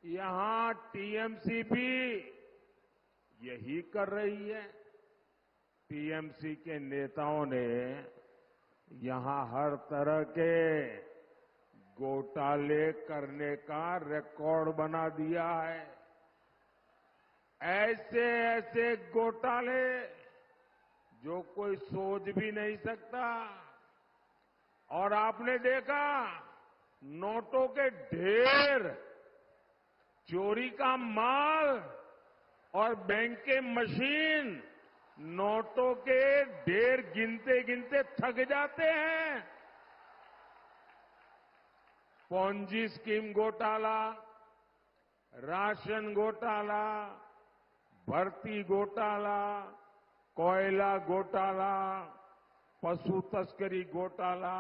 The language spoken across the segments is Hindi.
यहां टीएमसी भी यही कर रही है। टीएमसी के नेताओं ने यहां हर तरह के घोटाले करने का रिकॉर्ड बना दिया है। ऐसे ऐसे घोटाले जो कोई सोच भी नहीं सकता। और आपने देखा नोटों के ढेर, चोरी का माल और बैंक के मशीन, नोटों के ढेर गिनते गिनते थक जाते हैं। पॉन्जी स्कीम घोटाला, राशन घोटाला, भर्ती घोटाला, कोयला घोटाला, पशु तस्करी घोटाला,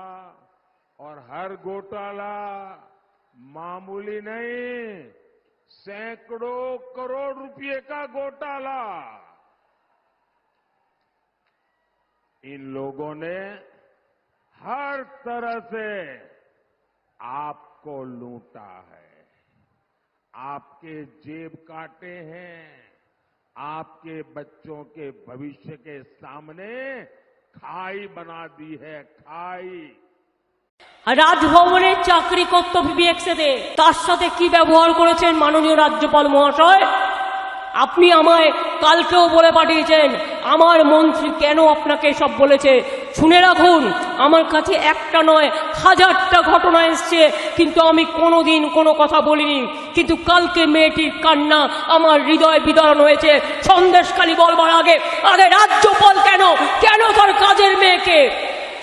और हर घोटाला मामूली नहीं, सैकड़ों करोड़ रुपए का घोटाला। इन लोगों ने हर तरह से आपको लूटा है, आपके जेब काटे हैं, आपके बच्चों के भविष्य के सामने खाई बना दी है, खाई। রাজভবনে চাকরি করত ভিভিএক্সে, তার সাথে কি ব্যবহার করেছেন মাননীয় রাজ্যপাল মহাশয়? আপনি আমায় কালকেও বলে পাঠিয়েছেন আমার মন্ত্রী কেন আপনাকে সব বলেছে। শুনে রাখুন, আমার কাছে একটা নয় হাজারটা ঘটনা এসছে, কিন্তু আমি কোনোদিন কোনো কথা বলিনি। কিন্তু কালকে মেয়েটির কান্না আমার হৃদয় বিদারণ হয়েছে। সন্দেশখালী বলবার আগে আগে রাজ্যপাল কেন কেন তার কাজের মেয়েকে,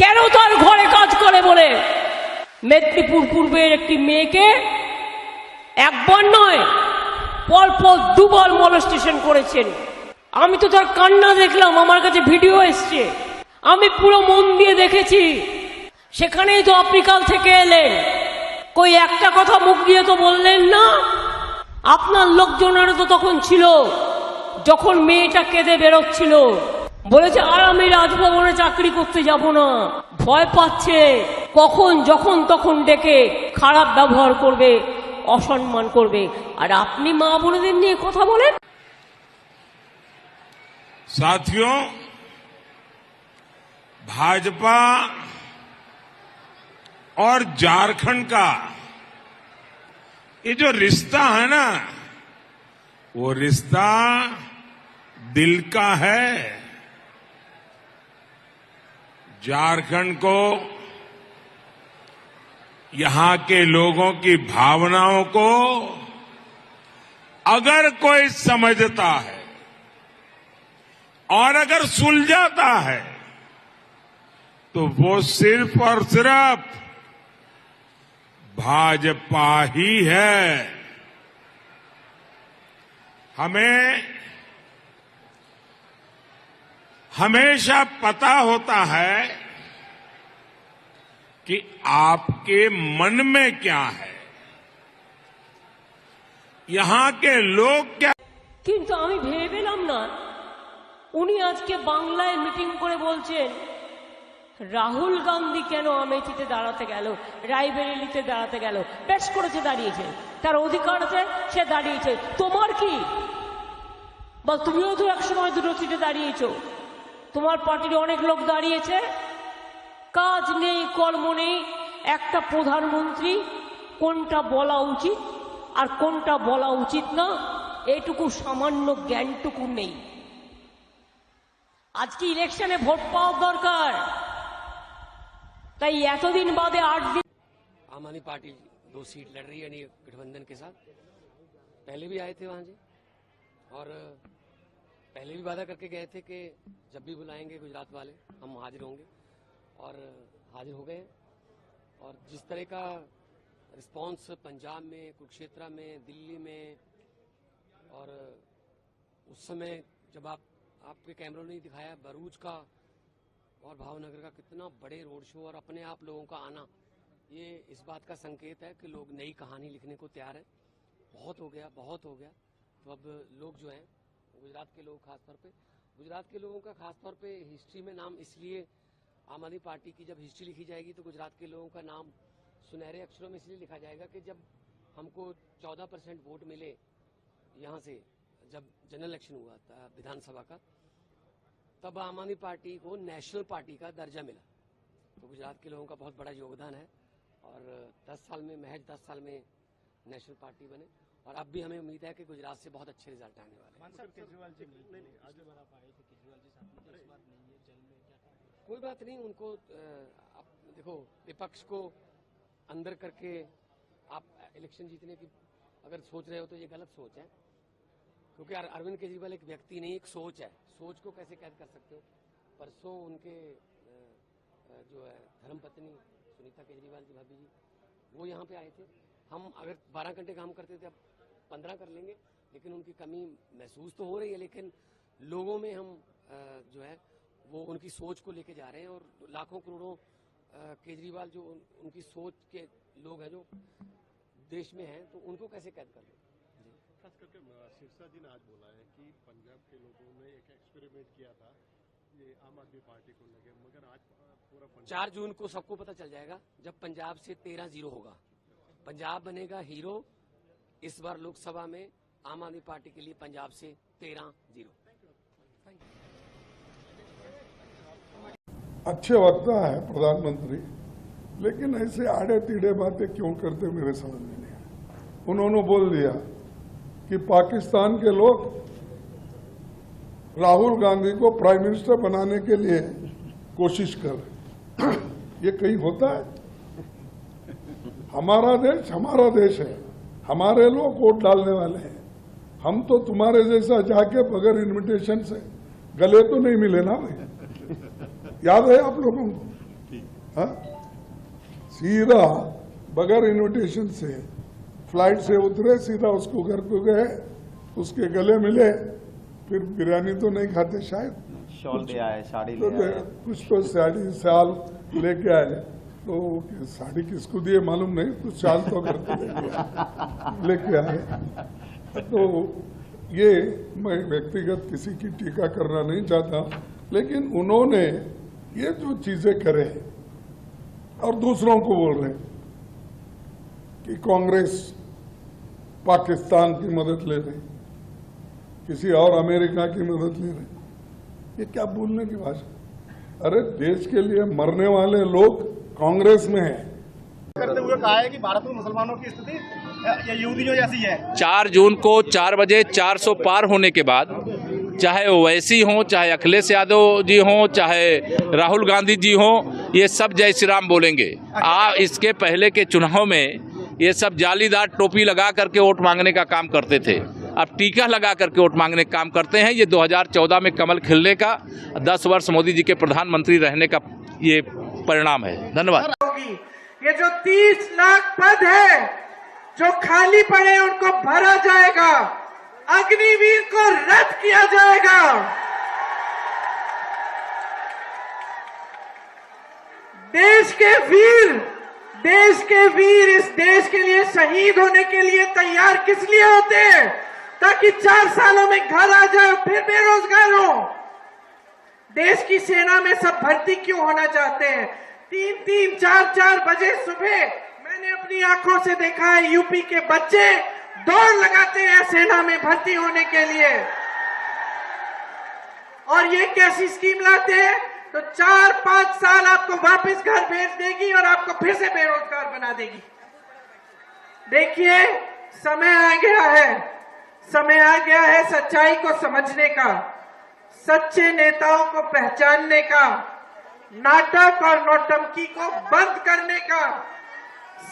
কেন তার ঘরে কাজ করে বলে মেদিনীপুর পূর্বের একটি মেয়েকে একবার নয় পরপর দুবার মলেস্টেশন করেছেন। আমি তো তার কান্না দেখলাম, আমার কাছে ভিডিও এসছে, আমি পুরো মন দিয়ে দেখেছি। সেখানেই তো আপনি কাল থেকে এলেন, কই একটা কথা মুখ দিয়ে তো বললেন না। আপনার লোকজনেরও তো তখন ছিল, যখন মেয়েটা কেঁদে বেরোচ্ছিল, বলেছে আর আমি রাজভবনে চাকরি করতে যাব না, ভয় পাচ্ছে কখন যখন তখন ডেকে খারাপ ব্যবহার করবে, অসম্মান করবে। আর আপনি মা বোনেদের নিয়ে কথা বলেন। साथियों, भाजपा और झारखंड का ये जो रिश्ता है ना, वो रिश्ता दिल का है। झारखंड को, यहां के लोगों की भावनाओं को अगर कोई समझता है और अगर सुलझाता है तो वो सिर्फ और सिर्फ भाजपा ही है। हमें हमेशा पता होता है कि आपके मन में क्या है, यहां के लोग क्या। কিন্তু আমি ভেবেলাম না উনি আজকে বাংলায় মিটিং করে বলছেন রাহুল গান্ধী কেন আমেথিতে দাঁড়াতে গেল, রায়বেরেলিতে দাঁড়াতে গেল। বেশ করেছে, দাঁড়িয়েছে, তার অধিকার আছে, সে দাঁড়িয়েছে। তোমার কি বা তুমিও তো একসময় দুটো সিটে দাঁড়িয়েছো, তোমার পার্টির অনেক লোক দাঁড়িয়েছে। কাজ নেই, কর্ম নেই, একটা প্রধানমন্ত্রী কোনটা বলা উচিত আর কোনটা বলা উচিত না এইটুকু সামান্য জ্ঞানটুকু নেই। আজকে ইলেকশনে ভোট পাওয়ার দরকার, তাই এতদিন বাদে 8 दिन आम आदमी पार्टी 2 सीट लड़ रही है यानी गठबंधन के साथ। पहले भी आए थे वहां जी, और पहले भी वादा करके गए थे कि जब भी बुलाएंगे गुजरात वाले हम हाजिर होंगे, और हाजिर हो गए। और जिस तरह का रिस्पांस पंजाब में, कुरुक्षेत्र में, दिल्ली में, और उस समय जब आपके कैमरों ने दिखाया भरूच का और भावनगर का कितना बड़े रोड शो और अपने आप लोगों का आना, ये इस बात का संकेत है कि लोग नई कहानी लिखने को तैयार है। बहुत हो गया, बहुत हो गया। तो अब लोग जो हैं, गुजरात के लोग खासतौर पे, गुजरात के लोगों का खासतौर पे हिस्ट्री में नाम, इसलिए आम आदमी पार्टी की जब हिस्ट्री लिखी जाएगी तो गुजरात के लोगों का नाम सुनहरे अक्षरों में इसलिए लिखा जाएगा कि जब हमको 14% वोट मिले यहाँ से, जब जनरल इलेक्शन हुआ था विधानसभा का, तब आम आदमी पार्टी को नेशनल पार्टी का दर्जा मिला। तो गुजरात के लोगों का बहुत बड़ा योगदान है और 10 साल में, महज 10 साल में नेशनल पार्टी बने और अब भी हमें उम्मीद है कि गुजरात से बहुत अच्छे रिजल्ट आने वाले हैं। केजरीवाल जी आज बार आप आए थे, केजरीवाल जी साहब ने इस बार नहीं है जेल में, क्या कोई बात नहीं, उनको देखो, विपक्ष को अंदर करके आप इलेक्शन जीतने की अगर सोच रहे हो तो ये गलत सोच है, क्योंकि अरविंद केजरीवाल एक व्यक्ति नहीं, एक सोच है। सोच को कैसे कैद कर सकते हो? परसों उनके जो है धर्मपत्नी सुनीता केजरीवाल जी, भाभी जी, वो यहाँ पे आए थे। हम अगर 12 घंटे काम करते थे, अब 15 कर लेंगे, लेकिन उनकी कमी महसूस तो हो रही है, लेकिन लोगों में हम जो है वो उनकी सोच को लेके जा रहे हैं और लाखों करोड़ों केजरीवाल जो उनकी सोच के लोग हैं जो देश में हैं, तो उनको कैसे कैद कर लें? खास करके सिरसा जी ने आज बोला है कि पंजाब के लोगों ने एक एक्सपेरिमेंट किया था, ये आम आदमी पार्टी को लगे, मगर आज पूरा 4 जून को सबको पता चल जाएगा जब पंजाब से 13-0 होगा। पंजाब बनेगा हीरो। इस बार लोकसभा में आम आदमी पार्टी के लिए पंजाब से 13-0। अच्छे वक्ता है प्रधानमंत्री, लेकिन ऐसे आड़े टीड़े बातें क्यों करते मेरे समझ में नहीं आया। उन्होंने बोल दिया कि पाकिस्तान के लोग राहुल गांधी को प्राइम मिनिस्टर बनाने के लिए कोशिश कर रहे। ये कहीं होता है? हमारा देश है, हमारे लोग वोट डालने वाले हैं। हम तो तुम्हारे जैसा जाके बगैर इनविटेशन से गले तो नहीं मिले ना भाई, याद है आप लोगों को? हाँ, सीधा बगैर इनविटेशन से फ्लाइट से उतरे, सीधा उसको घर को गए, उसके गले मिले, फिर बिरयानी तो नहीं खाते शायद, शॉल दिया है, साड़ी तो लिया है। कुछ तो शाल लेके आए। तो साड़ी किसको दिए मालूम नहीं, कुछ शाल तो करके लेके आए। तो ये मैं व्यक्तिगत किसी की टीका करना नहीं चाहता, लेकिन उन्होंने ये जो चीजें करे और दूसरों को बोल रहे कि कांग्रेस पाकिस्तान की मदद ले रही, किसी और अमेरिका की मदद ले रही, ये क्या बोलने की भाषा? अरे देश के लिए मरने वाले लोग कांग्रेस में हैं। करते हुए कहा है कि भारत में मुसलमानों की स्थिति यहूदियों जैसी है। 4 जून को 4 बजे 400 पार होने के बाद, चाहे ओवैसी हों, चाहे अखिलेश यादव जी हों, चाहे राहुल गांधी जी हों, ये सब जय श्री राम बोलेंगे। इसके पहले के चुनाव में ये सब जालीदार टोपी लगा करके वोट मांगने का काम करते थे, अब टीका लगा करके वोट मांगने का काम करते हैं। ये 2014 में कमल खिलने का, 10 वर्ष मोदी जी के प्रधानमंत्री रहने का ये परिणाम है। धन्यवाद। ये जो 30 लाख पद है जो खाली पड़े उनको भरा जाएगा, अग्निवीर को रद्द किया जाएगा, देश के वीर इस देश के लिए शहीद होने के लिए तैयार किस लिए होते हैं? ताकि 4 सालों में घर आ जाए फिर बेरोजगार हो। देश की सेना में सब भर्ती क्यों होना चाहते हैं? 3-3, 4-4 बजे सुबह मैंने अपनी आंखों से देखा है, यूपी के बच्चे दौड़ लगाते हैं सेना में भर्ती होने के लिए। और ये कैसी स्कीम लाते हैं? तो 4-5 साल आपको वापस घर भेज देगी और आपको फिर से बेरोजगार बना देगी। देखिए, समय आ गया है सच्चाई को समझने का, सच्चे नेताओं को पहचानने का, नाटक और नौटंकी को बंद करने का।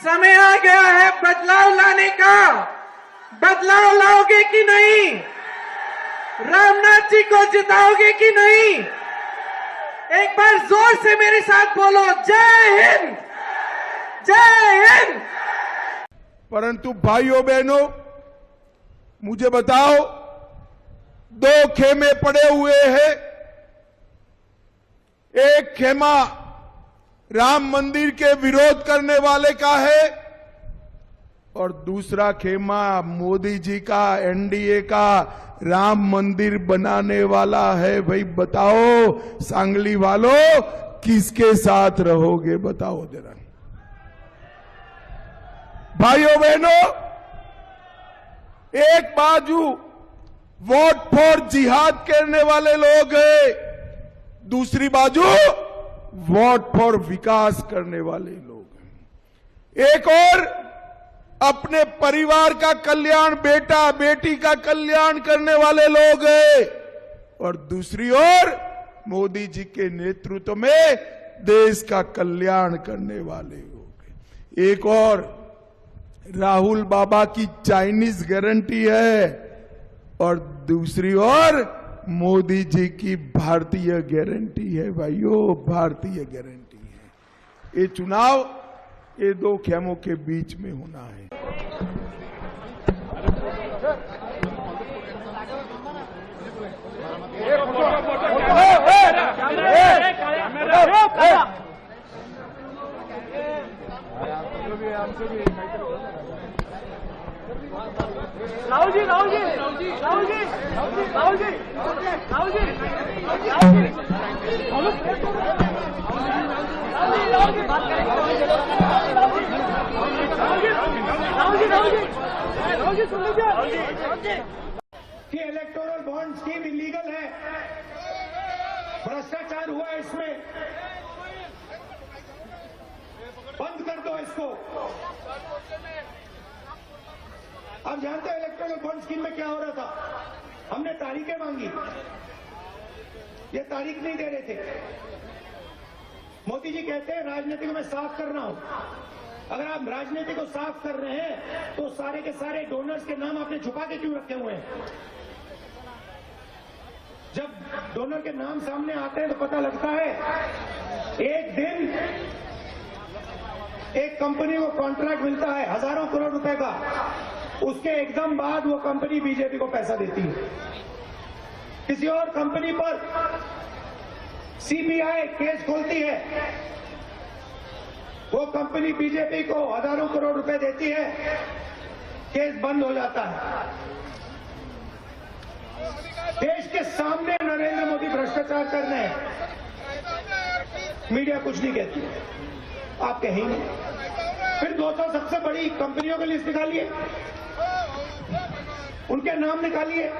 समय आ गया है बदलाव लाने का। बदलाव लाओगे कि नहीं? रामनाथ जी को जिताओगे कि नहीं? एक बार जोर से मेरे साथ बोलो, जय हिंद, जय हिंद। परंतु भाइयों बहनों, मुझे बताओ, 2 खेमे पड़े हुए हैं। एक खेमा राम मंदिर के विरोध करने वाले का है और दूसरा खेमा मोदी जी का, एनडीए का राम मंदिर बनाने वाला है। भाई बताओ सांगली वालों, किसके साथ रहोगे? बताओ जरा। भाइयों बहनों, एक बाजू वोट फॉर जिहाद करने वाले लोग हैं, दूसरी बाजू वोट फॉर विकास करने वाले लोग हैं। एक और अपने परिवार का कल्याण, बेटा बेटी का कल्याण करने वाले लोग हैं, और दूसरी ओर मोदी जी के नेतृत्व में देश का कल्याण करने वाले लोग हैं। एक और राहुल बाबा की चाइनीज गारंटी है, और दूसरी ओर मोदी जी की भारतीय गारंटी है। भाइयों, भारतीय गारंटी है। ये चुनाव ये दो खेमों के बीच में होना है। राहुल जी, राहुल जी, राहुल जी, राहुल जी, राहुल जी, राहुल जी, कि इलेक्टोरल बॉन्ड स्कीम इलीगल है, भ्रष्टाचार हुआ है, इसमें बंद कर दो इसको। आप जानते हैं इलेक्टोरल बॉन्ड स्कीम में क्या हो रहा था? हमने तारीखें मांगी, ये तारीख नहीं दे रहे थे। मोदी जी कहते हैं राजनीति को मैं साफ कर रहा हूं। अगर आप राजनीति को साफ कर रहे हैं तो सारे के सारे डोनर्स के नाम आपने छुपा के क्यों रखे हुए हैं? जब डोनर के नाम सामने आते हैं तो पता लगता है। एक दिन एक कंपनी को कॉन्ट्रैक्ट मिलता है हजारों करोड़ रुपए का, उसके एकदम बाद वो कंपनी बीजेपी को पैसा देती है। किसी और कंपनी पर सीबीआई केस खोलती है, वो कंपनी बीजेपी को हजारों करोड़ रुपए देती है, केस बंद हो जाता है। देश के सामने नरेंद्र मोदी भ्रष्टाचार कर रहे हैं, मीडिया कुछ नहीं कहती, आप कहेंगे। फिर 200 सबसे बड़ी कंपनियों की लिस्ट निकालिए, उनके नाम निकालिए,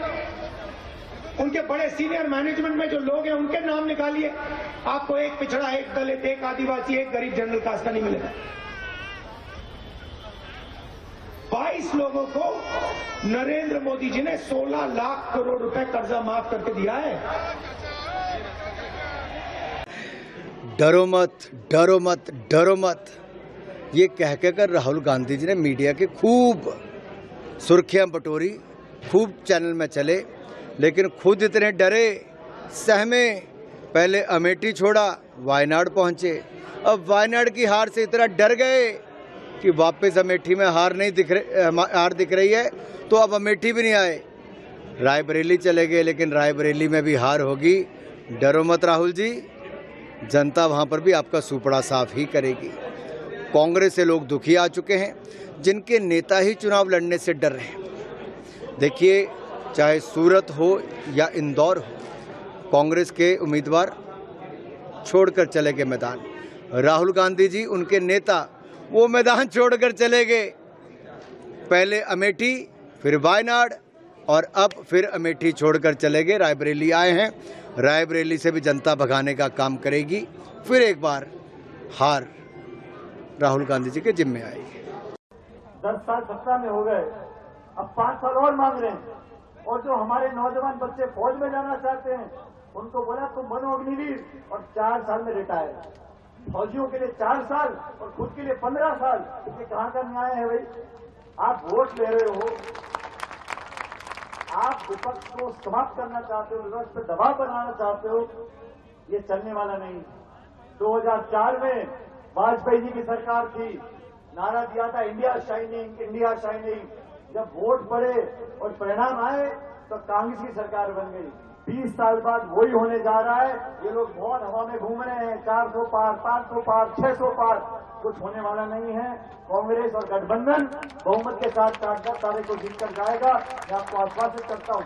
उनके बड़े सीनियर मैनेजमेंट में जो लोग हैं उनके नाम निकालिए। आपको एक पिछड़ा, एक दलित, एक आदिवासी, एक गरीब जनरल कास्ट का नहीं मिलेगा। 22 लोगों को नरेंद्र मोदी जी ने 16 लाख करोड़ रुपए कर्जा माफ करके दिया है। डरो मत, डरो मत, डरो मत, ये कह कर राहुल गांधी जी ने मीडिया की खूब सुर्खियां बटोरी, खूब चैनल में चले, लेकिन खुद इतने डरे, सहमे। पहले अमेठी छोड़ा, वायनाड पहुंचे, अब वायनाड की हार से इतना डर गए कि वापस अमेठी में हार दिख रही है, तो अब अमेठी भी नहीं आए। रायबरेली चले गए, लेकिन रायबरेली में भी हार होगी। डरो मत राहुल जी, जनता वहां पर भी आपका सुपड़ा साफ ही करेगी। कांग्रेस से लोग दुखी आ चुके हैं, जिनके नेता ही चुनाव लड़ने से डर रहे हैं। देखिए, चाहे सूरत हो या इंदौर हो, कांग्रेस के उम्मीदवार छोड़कर चले गए मैदान। राहुल गांधी जी, उनके नेता, वो मैदान छोड़कर चले गए। पहले अमेठी, फिर वायनाड, और अब फिर अमेठी छोड़कर चले गए, रायबरेली आए हैं। रायबरेली से भी जनता भगाने का काम करेगी। फिर एक बार हार राहुल गांधी जी के जिम्मे आएगी। 10 साल सत्ता में हो गए, अब 5 साल और मांग रहे हैं। और जो हमारे नौजवान बच्चे फौज में जाना चाहते हैं, उनको बोला तुम बनो अग्निवीर और 4 साल में रिटायर। फौजियों के लिए 4 साल और खुद के लिए 15 साल, ये कहाँ का न्याय है भाई? आप वोट ले रहे हो, आप विपक्ष को समाप्त करना चाहते हो, विपक्ष पर दबाव बनाना चाहते हो, ये चलने वाला नहीं। 2004 में वाजपेयी जी की सरकार थी, नारा दिया था इंडिया शाइनिंग, इंडिया शाइनिंग। जब वोट पड़े और परिणाम आए तो कांग्रेस की सरकार बन गई। 20 साल बाद वही होने जा रहा है। ये लोग बहुत हवा में घूम रहे हैं, 400 पार, 500 पार, 600 पार, कुछ होने वाला नहीं है। कांग्रेस और गठबंधन बहुमत के साथ 4 तारीख को जीत कर जाएगा, मैं आपको आश्वासित करता हूं।